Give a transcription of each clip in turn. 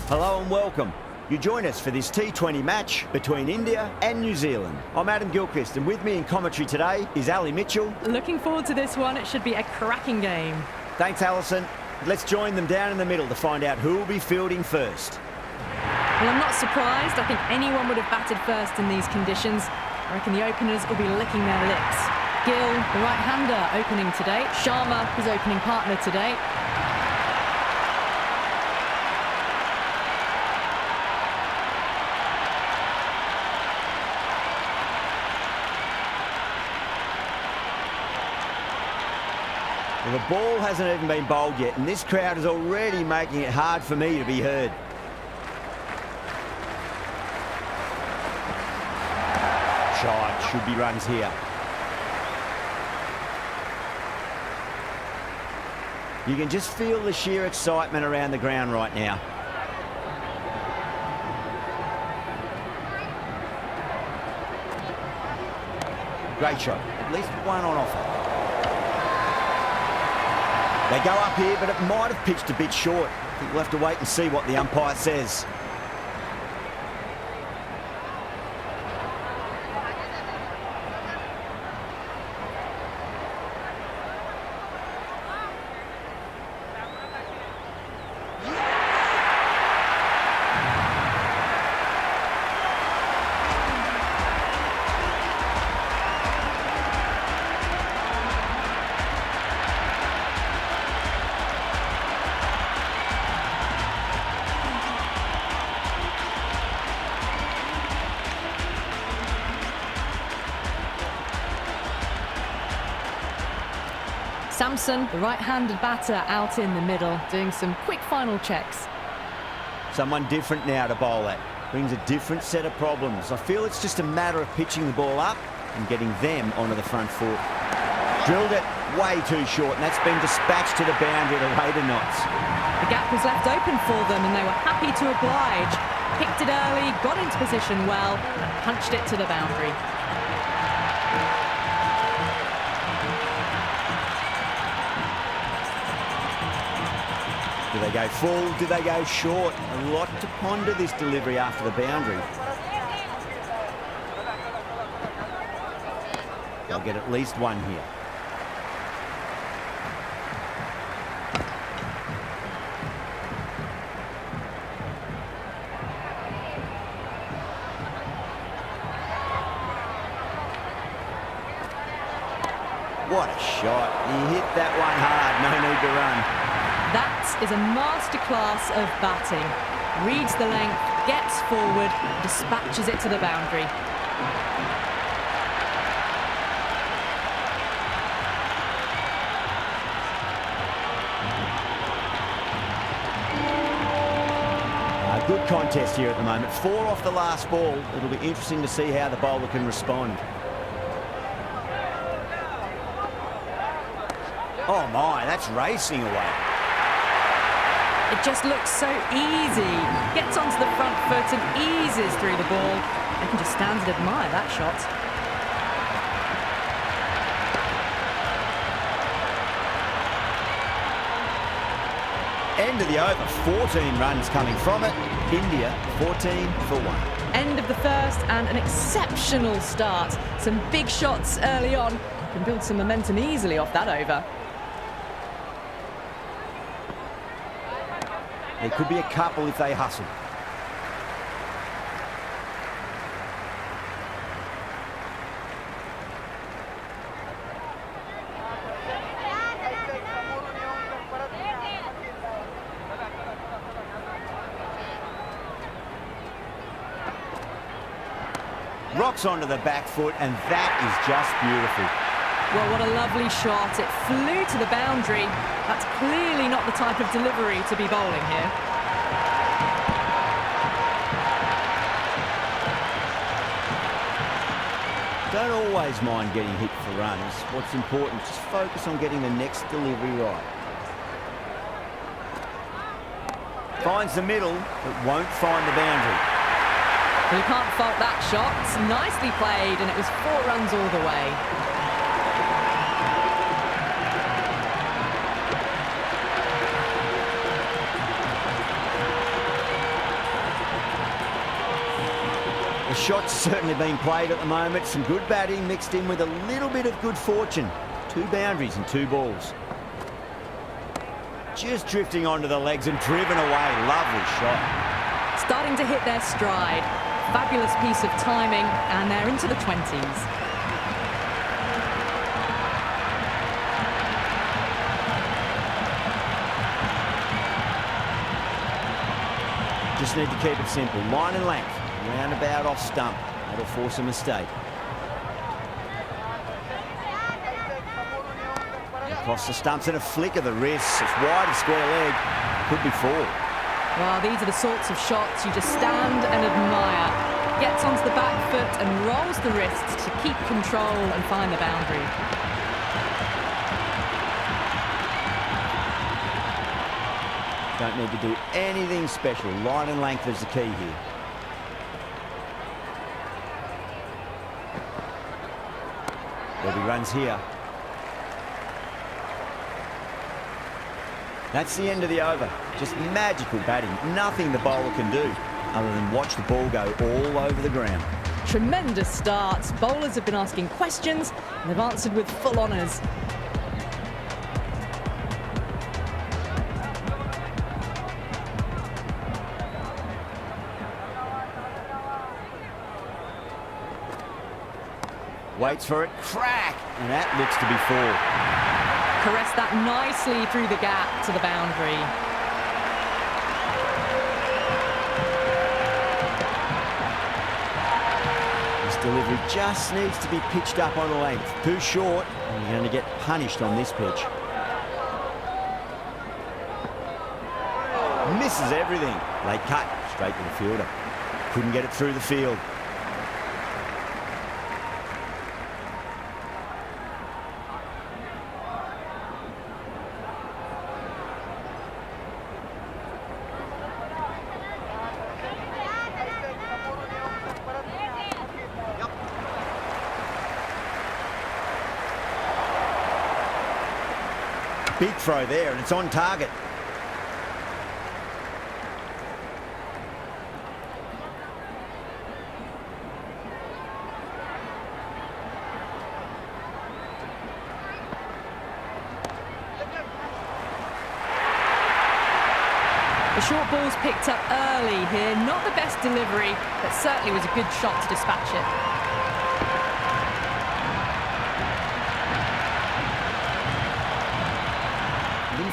Hello and welcome. You join us for this T20 match between India and New Zealand. I'm Adam Gilchrist, and with me in commentary today is Ali Mitchell. Looking forward to this one. It should be a cracking game. Thanks, Alison. Let's join them down in the middle to find out who will be fielding first. Well, I'm not surprised. I think anyone would have batted first in these conditions. I reckon the openers will be licking their lips. Gill, the right-hander, opening today. Sharma, his opening partner today. Well, the ball hasn't even been bowled yet, and this crowd is already making it hard for me to be heard. Shot, should be runs here. You can just feel the sheer excitement around the ground right now. Great shot, at least one on offer. They go up here, but it might have pitched a bit short. I think we'll have to wait and see what the umpire says. Samson, the right-handed batter, out in the middle, doing some quick final checks. Someone different now to bowl at. Brings a different set of problems. I feel it's just a matter of pitching the ball up and getting them onto the front foot. Drilled it way too short, and that's been dispatched to the boundary at a rate of knots. The gap was left open for them, and they were happy to oblige. Picked it early, got into position well, and punched it to the boundary. Do they go full? Do they go short? A lot to ponder this delivery after the boundary. They'll get at least one here. What a shot. He hit that one hard. No need to run. That is a masterclass of batting. Reads the length, gets forward, dispatches it to the boundary. Good contest here at the moment. 4 off the last ball. It'll be interesting to see how the bowler can respond. Oh my, that's racing away. It just looks so easy. Gets onto the front foot and eases through the ball. I can just stand and admire that shot. End of the over, 14 runs coming from it. India 14 for 1. End of the first and an exceptional start. Some big shots early on. Can build some momentum easily off that over. There could be a couple if they hustle. Rocks onto the back foot, and that is just beautiful. Well, what a lovely shot. It flew to the boundary. That's clearly not the type of delivery to be bowling here. Don't always mind getting hit for runs. What's important is just focus on getting the next delivery right. Finds the middle, but won't find the boundary. You can't fault that shot. Nicely played, and it was 4 runs all the way. shot's certainly been played at the moment. Some good batting mixed in with a little bit of good fortune. 2 boundaries and 2 balls. Just drifting onto the legs and driven away. Lovely shot. Starting to hit their stride. Fabulous piece of timing, and they're into the 20s. Just need to keep it simple. Line and length. Roundabout off stump. That'll force a mistake. Across the stumps and a flick of the wrist. It's wide of square leg. Could be 4. Well, these are the sorts of shots you just stand and admire. Gets onto the back foot and rolls the wrists to keep control and find the boundary. Don't need to do anything special. Line and length is the key here. Webby runs here. That's the end of the over. Just magical batting. Nothing the bowler can do other than watch the ball go all over the ground. Tremendous starts. Bowlers have been asking questions and they've answered with full honours. Waits for it, crack, and that looks to be 4. Caressed that nicely through the gap to the boundary. This delivery just needs to be pitched up on a length. Too short, and you're going to get punished on this pitch. Misses everything. Late cut, straight to the fielder. Couldn't get it through the field. Big throw there, and it's on target. The short ball's picked up early here. Not the best delivery, but certainly was a good shot to dispatch it.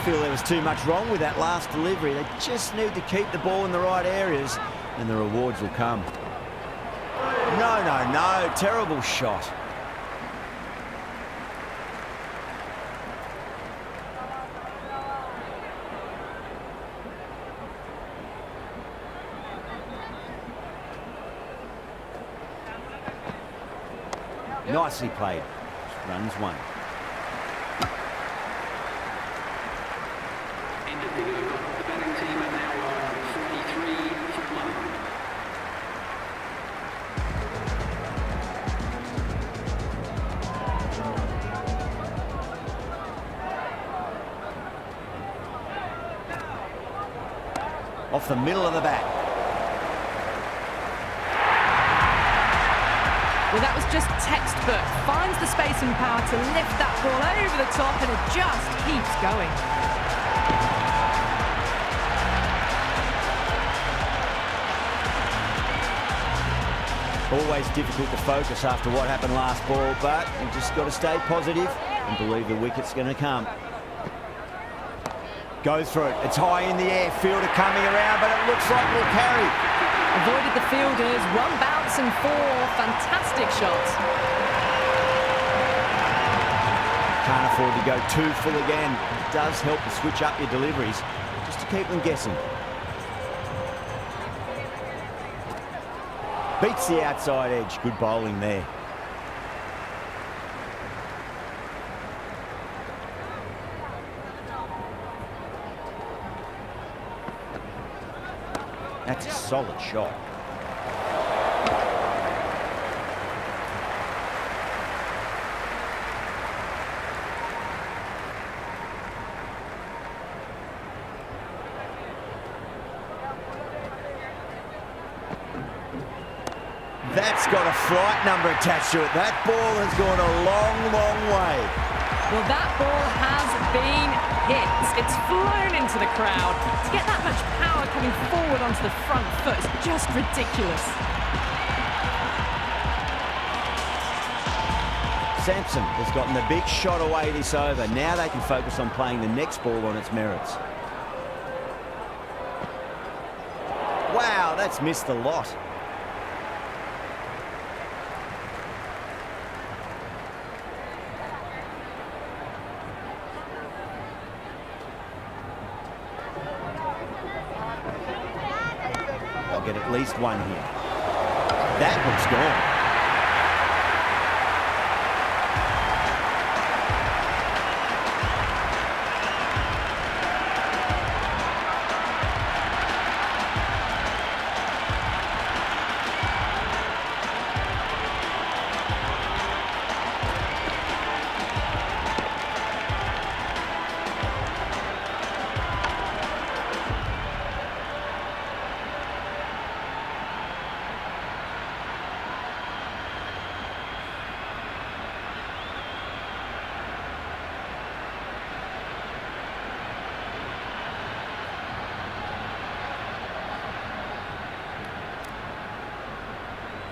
Feel there was too much wrong with that last delivery. They just need to keep the ball in the right areas and the rewards will come. No, no, no. Terrible shot. Nicely played. Runs 1. Off the middle of the bat. Well, that was just textbook. Finds the space and power to lift that ball over the top, and it just keeps going. Always difficult to focus after what happened last ball, but you've just got to stay positive and believe the wicket's going to come. Goes for it. It's high in the air. Fielder coming around, but it looks like we'll carry. Avoided the fielders. 1 bounce and 4. Fantastic shots. Can't afford to go too full again. It does help to switch up your deliveries, just to keep them guessing. Beats the outside edge. Good bowling there. That's a solid shot. That's got a flight number attached to it. That ball has gone a long, long way. Well, that ball has been hit. It's flown into the crowd. To get that much power coming forward onto the front foot is just ridiculous. Sampson has gotten the big shot away this over. Now they can focus on playing the next ball on its merits. Wow, that's missed a lot. They'll get at least one here. That looks gone.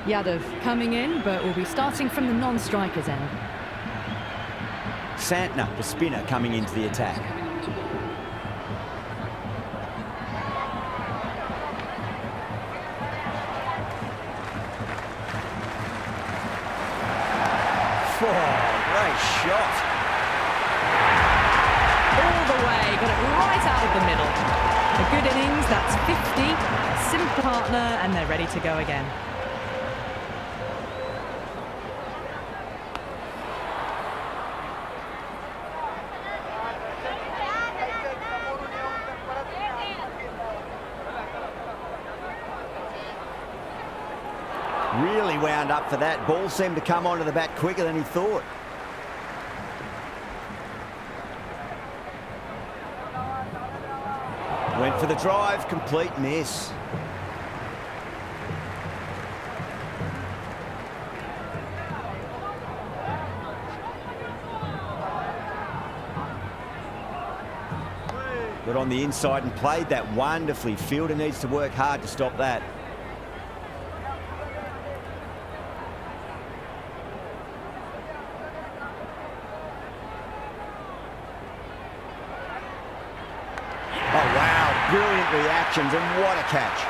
Yadav coming in, but will be starting from the non-striker's end. Santner, the spinner, coming into the attack. Great shot. All the way, got it right out of the middle. A good innings, that's 50. Simple partner, and they're ready to go again. Really wound up for that. Ball seemed to come onto the bat quicker than he thought. Went for the drive, complete miss. Got on the inside and played that wonderfully. Fielder needs to work hard to stop that. Brilliant reactions, and what a catch.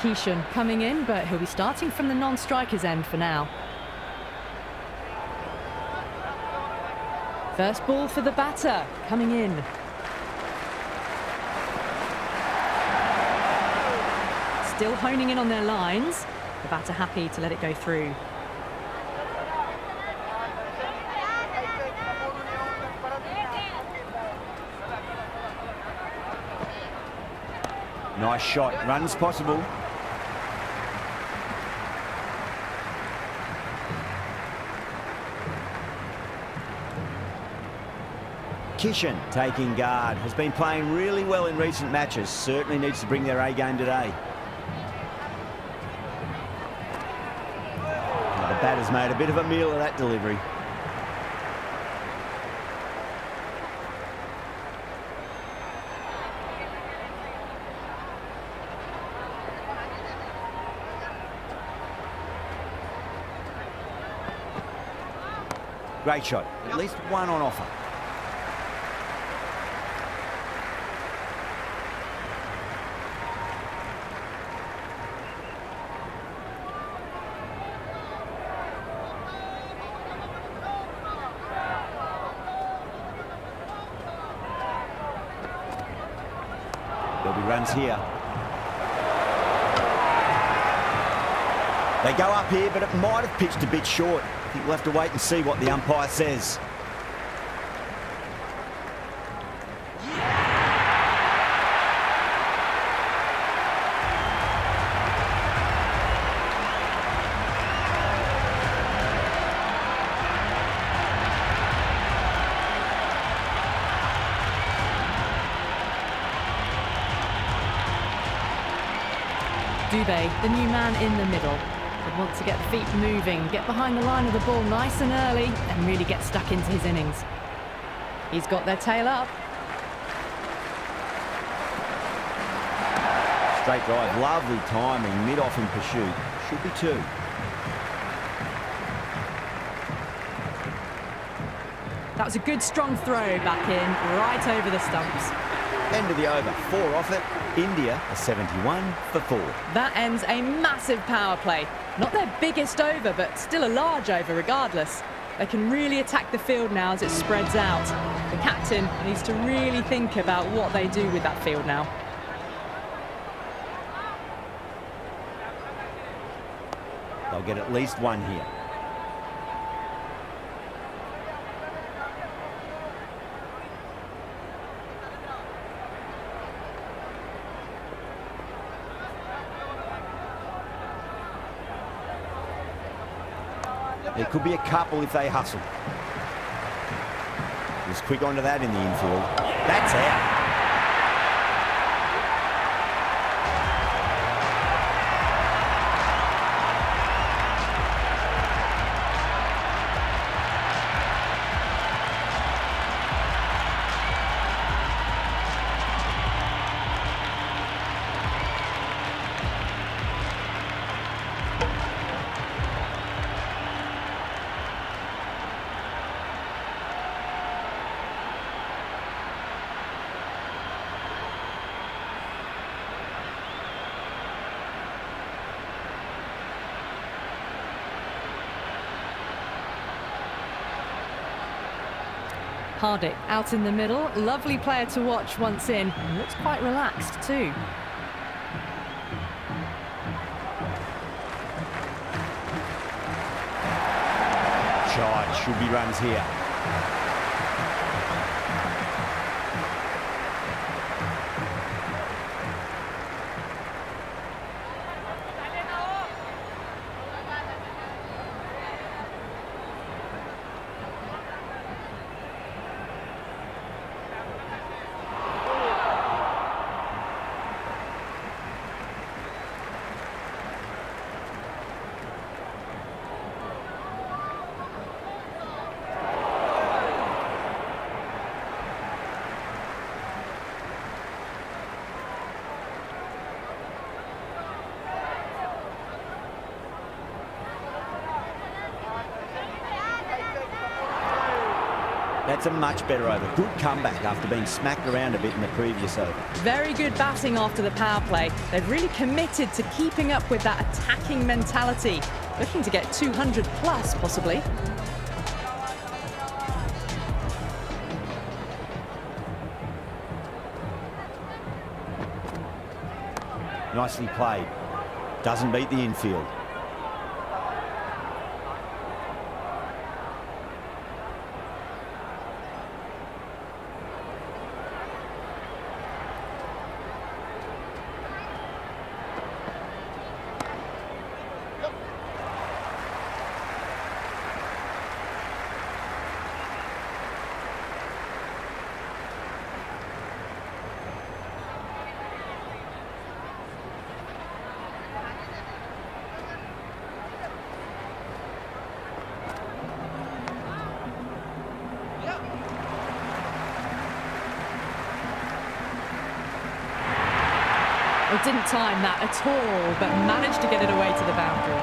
Keishan coming in, but he'll be starting from the non-striker's end for now. First ball for the batter, coming in. Still honing in on their lines. The batter happy to let it go through. Nice shot, runs possible. Kishan taking guard, has been playing really well in recent matches, certainly needs to bring their A game today. Now the batter's made a bit of a meal of that delivery. Great shot, at least one on offer. There'll be runs here. They go up here, but it might have pitched a bit short. I think we'll have to wait and see what the umpire says. Dubé, the new man in the middle, would want to get the feet moving, get behind the line of the ball nice and early, and really get stuck into his innings. He's got their tail up. Straight drive, lovely timing, mid-off in pursuit. Should be two. That was a good strong throw back in, right over the stumps. End of the over, 4 off it. India a 71 for 4. That ends a massive power play. Not their biggest over, but still a large over regardless. They can really attack the field now as it spreads out. The captain needs to really think about what they do with that field now. They'll get at least one here. There could be a couple if they hustle. Just quick onto that in the infield. That's out. Hardik out in the middle, lovely player to watch once in, and looks quite relaxed too. Charge, should be runs here. That's a much better over. Good comeback after being smacked around a bit in the previous over. Very good batting after the power play. They've really committed to keeping up with that attacking mentality. Looking to get 200 plus, possibly. Nicely played. Doesn't beat the infield. Didn't time that at all, but managed to get it away to the boundary.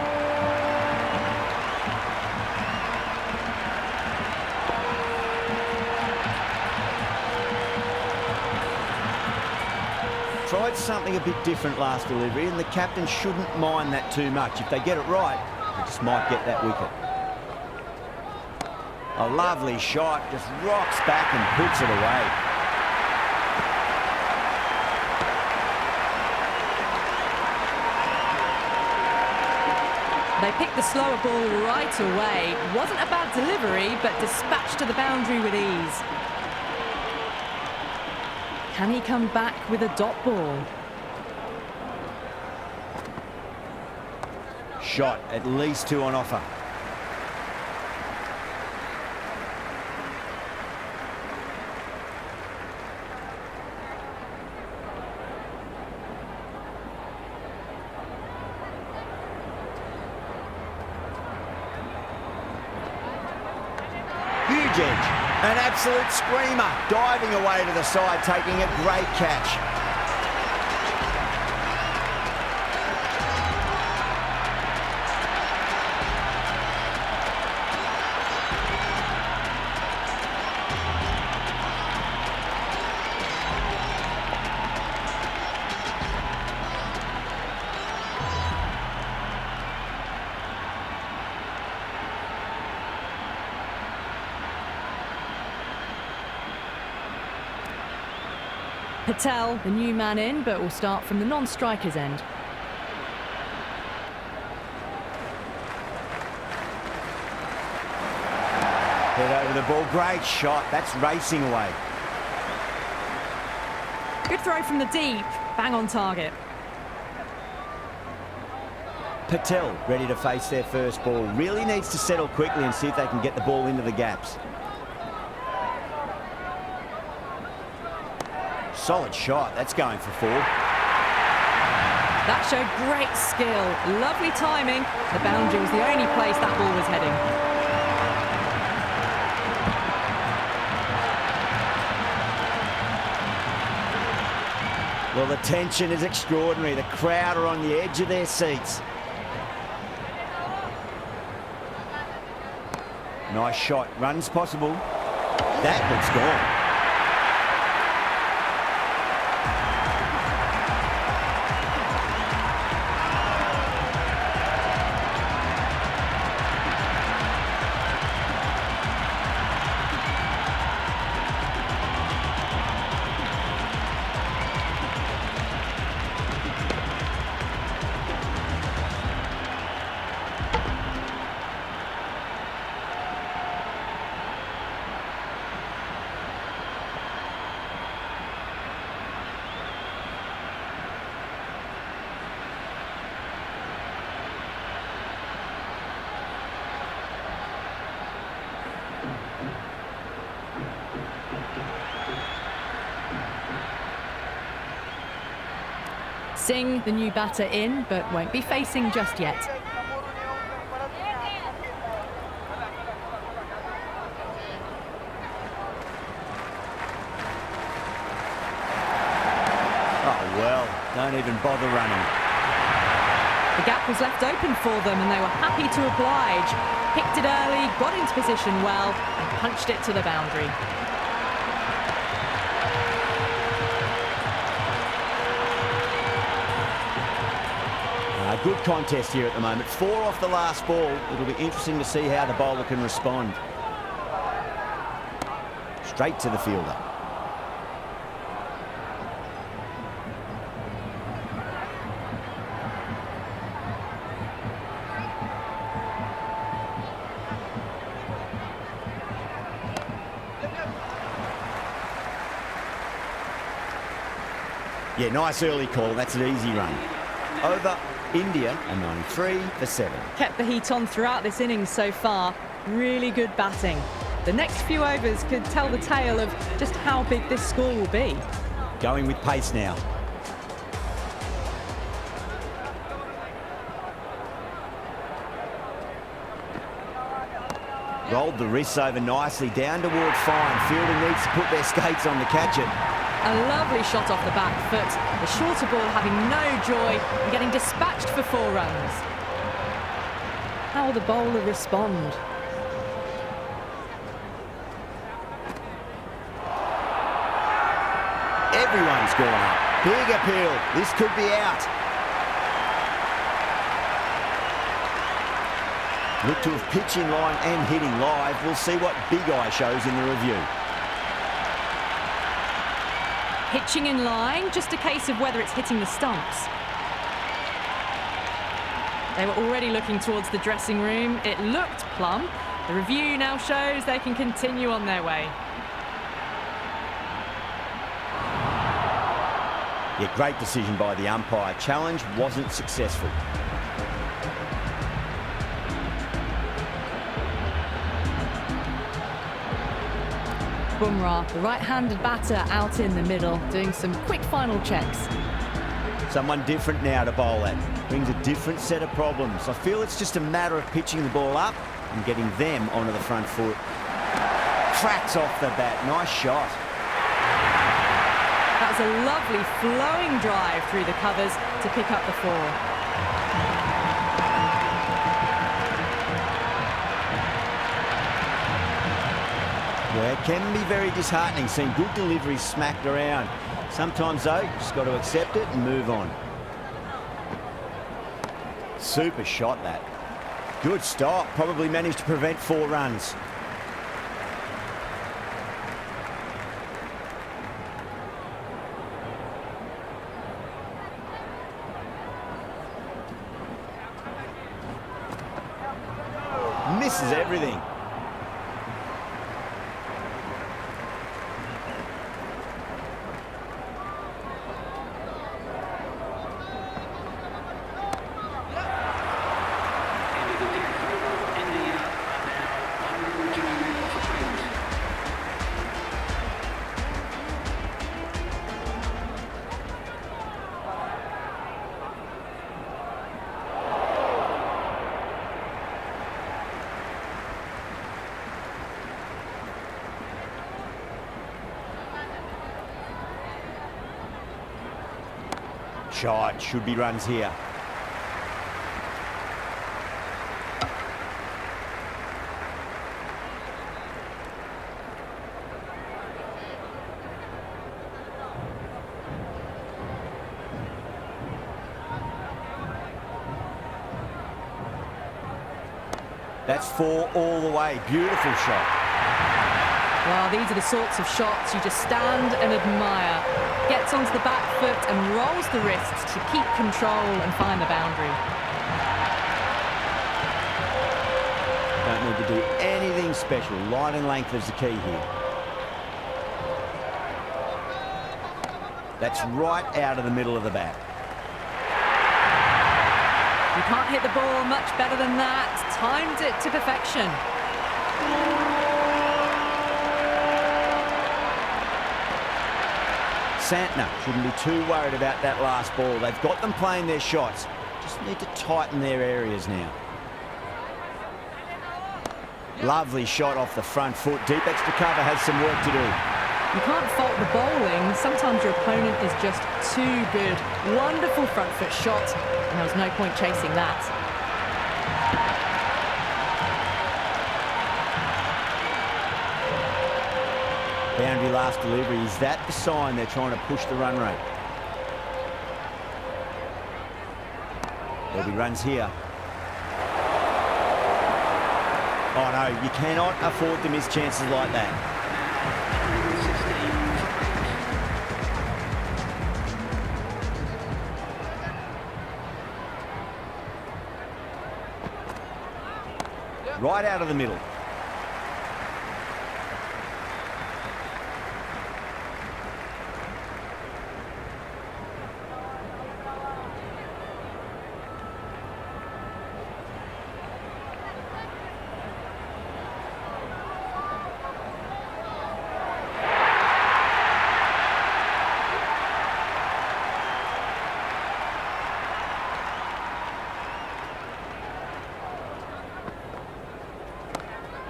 Tried something a bit different last delivery, and the captain shouldn't mind that too much. If they get it right, they just might get that wicket. A lovely shot, just rocks back and puts it away. They picked the slower ball right away. Wasn't a bad delivery, but dispatched to the boundary with ease. Can he come back with a dot ball? Shot, at least 2 on offer. Huge edge, an absolute screamer, diving away to the side, taking a great catch. Patel, the new man in, but will start from the non-striker's end. Head over the ball, great shot, that's racing away. Good throw from the deep, bang on target. Patel ready to face their first ball. Really needs to settle quickly and see if they can get the ball into the gaps. Solid shot, that's going for 4. That showed great skill, lovely timing. The boundary was the only place that ball was heading. Well, the tension is extraordinary. The crowd are on the edge of their seats. Nice shot, runs possible. That looks gone. Singh, the new batter, in, but won't be facing just yet. Oh, well, don't even bother running. The gap was left open for them and they were happy to oblige. Picked it early, got into position well, and punched it to the boundary. Good contest here at the moment. 4 off the last ball. It'll be interesting to see how the bowler can respond. Straight to the fielder. Yeah, nice early call. That's an easy run. Over India, a 93 for 7. Kept the heat on throughout this innings so far. Really good batting. The next few overs could tell the tale of just how big this score will be. Going with pace now. Rolled the wrists over nicely, down towards fine. Fielding needs to put their skates on to catch it. A lovely shot off the back foot. The shorter ball having no joy and getting dispatched for 4 runs. How will the bowler respond? Everyone's gone up. Big appeal. This could be out. Look to have pitch in line and hitting live. We'll see what Big Eye shows in the review. Pitching in line, just a case of whether it's hitting the stumps. They were already looking towards the dressing room. It looked plumb. The review now shows they can continue on their way. Yeah, great decision by the umpire. Challenge wasn't successful. Bumrah, the right-handed batter, out in the middle, doing some quick final checks. Someone different now to bowl at. Brings a different set of problems. I feel it's just a matter of pitching the ball up and getting them onto the front foot. Cracks off the bat. Nice shot. That was a lovely flowing drive through the covers to pick up the 4. Yeah, it can be very disheartening seeing good deliveries smacked around. Sometimes, though, just got to accept it and move on. Super shot, that. Good stop. Probably managed to prevent 4 runs. Misses everything. Shot. Should be runs here. That's 4 all the way. Beautiful shot. Well, these are the sorts of shots you just stand and admire. Gets onto the back foot and rolls the wrists to keep control and find the boundary. Don't need to do anything special. Line and length is the key here. That's right out of the middle of the bat. You can't hit the ball much better than that. Timed it to perfection. Santner shouldn't be too worried about that last ball. They've got them playing their shots. Just need to tighten their areas now. Lovely shot off the front foot. Deep extra cover has some work to do. You can't fault the bowling. Sometimes your opponent is just too good. Wonderful front foot shot, and there was no point chasing that. Boundary last delivery. Is that the sign they're trying to push the run rate? There'll be runs here. Oh no, you cannot afford to miss chances like that. Right out of the middle.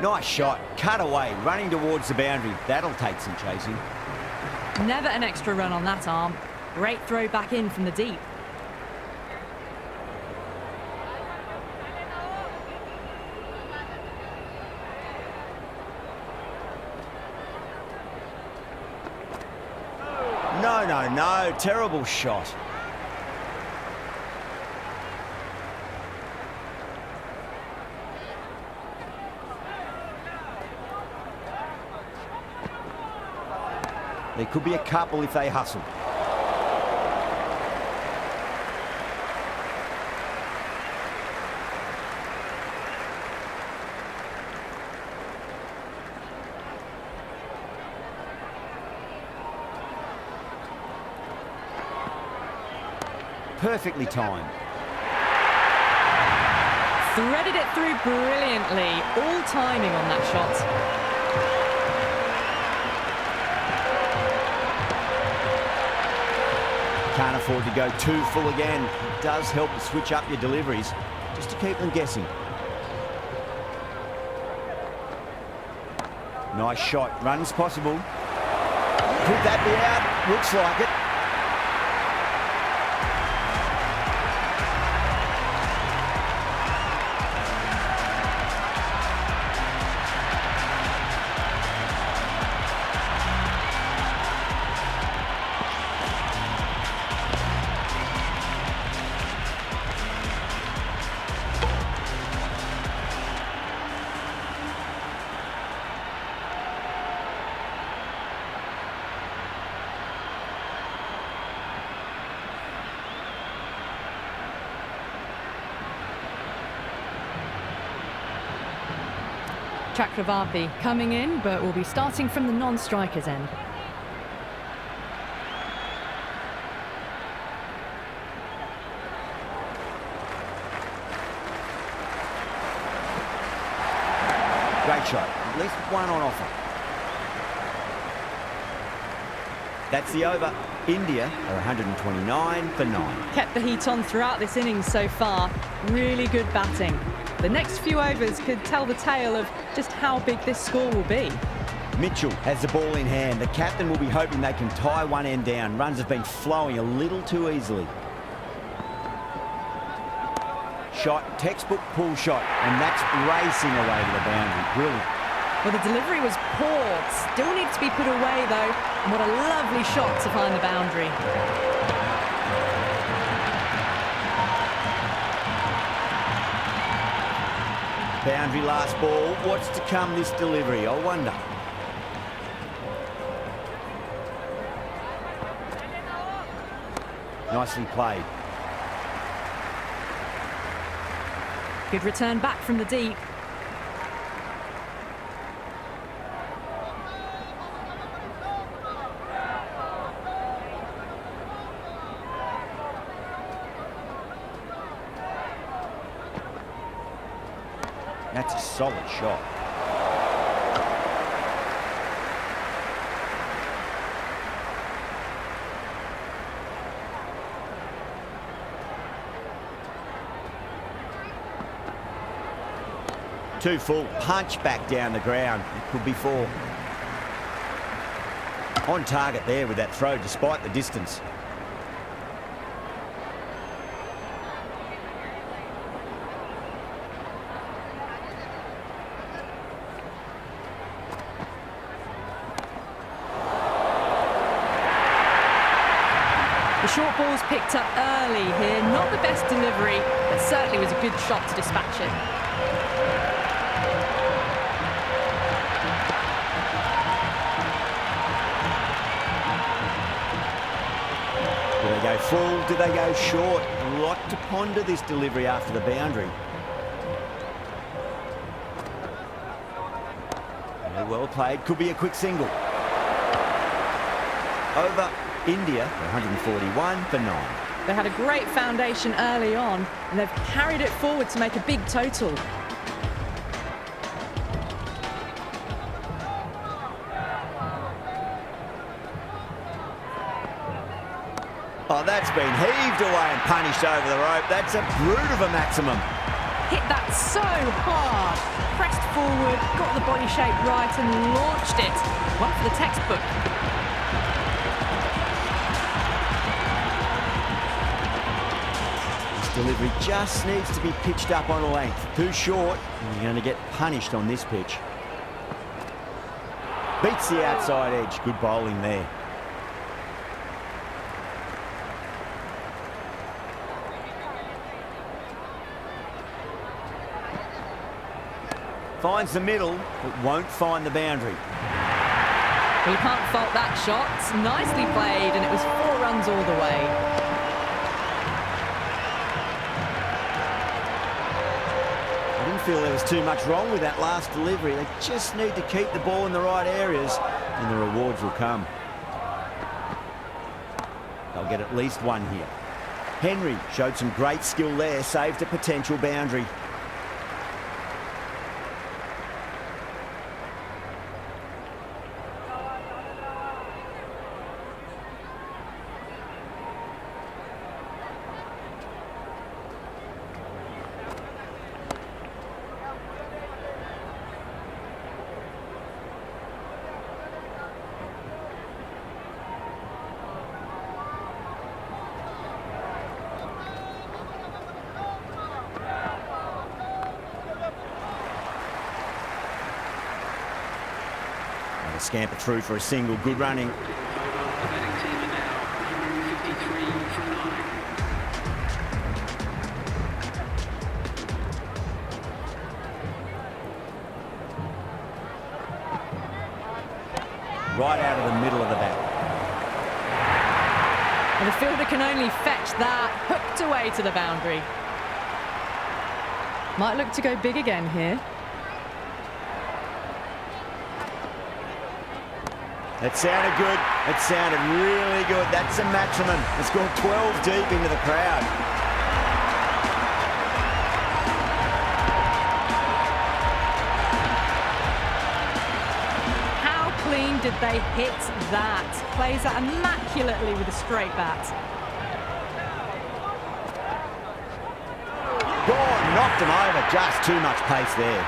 Nice shot, cut away, running towards the boundary. That'll take some chasing. Never an extra run on that arm. Great throw back in from the deep. No, no, no, terrible shot. There could be a couple if they hustle. perfectly timed. Threaded it through brilliantly. All timing on that shot. Can't afford to go too full again. It does help to switch up your deliveries, just to keep them guessing. Nice shot. Runs possible. Could that be out? Looks like it. Chakravarti coming in, but will be starting from the non-striker's end. Great shot. At least one on offer. That's the over. India are 129 for 9. Kept the heat on throughout this innings so far. Really good batting. The next few overs could tell the tale of just how big this score will be. Mitchell has the ball in hand. The captain will be hoping they can tie one end down. Runs have been flowing a little too easily. Shot, textbook pull shot, and that's racing away to the boundary. Brilliant. Well, the delivery was poor. Still needs to be put away, though. And what a lovely shot to find the boundary. Boundary last ball. What's to come this delivery? I wonder. Nicely played. Good return back from the deep. That's a solid shot. Too full. Punch back down the ground. It could be 4. On target there with that throw despite the distance. The short ball's picked up early here. Not the best delivery, but certainly was a good shot to dispatch it. Do they go full? Do they go short? A lot to ponder this delivery after the boundary. Yeah, well played. Could be a quick single. Over. India 141 for 9. They had a great foundation early on, and they've carried it forward to make a big total. Oh, that's been heaved away and punished over the rope. That's a brute of a maximum. Hit that so hard. Pressed forward, got the body shape right and launched it. One for the textbook. Delivery just needs to be pitched up on a length. Too short, and you're going to get punished on this pitch. Beats the outside edge. Good bowling there. Finds the middle, but won't find the boundary. Well, you can't fault that shot. Nicely played, and it was 4 runs all the way. Feel there was too much wrong with that last delivery. They just need to keep the ball in the right areas and the rewards will come. They'll get at least 1 here. Henry showed some great skill there, saved a potential boundary. Scamper through for a single, good running. Right out of the middle of the bat. And the fielder can only fetch that, hooked away to the boundary. Might look to go big again here. That sounded good. It sounded really good. That's a maximum. It's gone 12 deep into the crowd. How clean did they hit that? Plays that immaculately with a straight bat. Gone, knocked him over. Just too much pace there.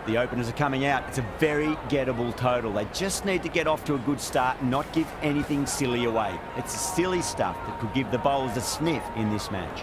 The openers are coming out. It's a very gettable total. They just need to get off to a good start and not give anything silly away. It's the silly stuff that could give the bowlers a sniff in this match.